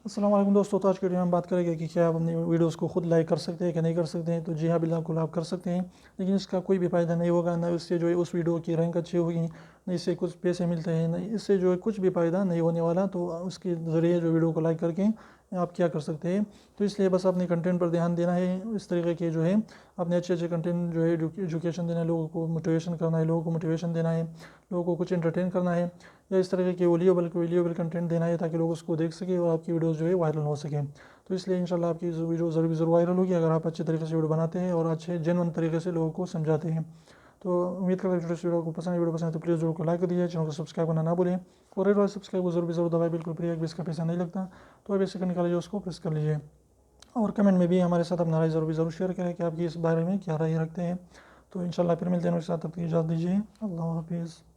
अस्सलाम वालेकुम दोस्तों। तो आज के वीडियो में हम बात करेंगे कि क्या आप अपनी वीडियोस को खुद लाइक कर सकते हैं कि नहीं कर सकते हैं। तो जी हाँ, बिल्कुल आप कर सकते हैं, लेकिन इसका कोई भी फ़ायदा नहीं होगा। ना इससे जो है उस वीडियो की रैंक अच्छी होगी, ना इससे कुछ पैसे मिलते हैं, ना इससे जो है कुछ भी फ़ायदा नहीं होने वाला। तो उसके ज़रिए जो वीडियो को लाइक करके आप क्या कर सकते हैं। तो इसलिए बस अपने कंटेंट पर ध्यान देना है। इस तरीके के जो है अपने अच्छे अच्छे कंटेंट जो है एजुकेशन देना है, लोगों को मोटिवेशन करना है, लोगों को मोटिवेशन देना है, लोगों को कुछ एंटरटेन करना है, या इस तरह के वैल्यूएबल कंटेंट देना है ताकि लोग उसको देख सकें और आपकी वीडियोस जो है वायरल हो सकें। तो इसलिए इंशाल्लाह आपकी वीडियो ज़रूर वायरल होगी अगर आप अच्छे तरीके से वीडियो बनाते हैं और अच्छे जेन्युइन तरीके से लोगों को समझाते हैं। तो उम्मीद करता हूँ इस वीडियो को पसंद है। वीडियो पसंद है तो प्लीज़ वीडियो को लाइक कर दीजिए, चैनल को सब्सक्राइब करना ना भूलें और रेड वाले सब्सक्राइब को ज़रूर दबाएं। बिल्कुल फ्री है, इसका पैसा नहीं लगता। तो अब इसे निकालिए, उसको प्रेस कर लीजिए और कमेंट में भी हमारे साथ अपना राय ज़रूर शेयर करें कि आपकी इस बारे में क्या राय रखते हैं। तो इंशाल्लाह फिर मिलते हैं, उसके साथ तब तक इजाज़त दीजिए। अल्लाह हाफिज़।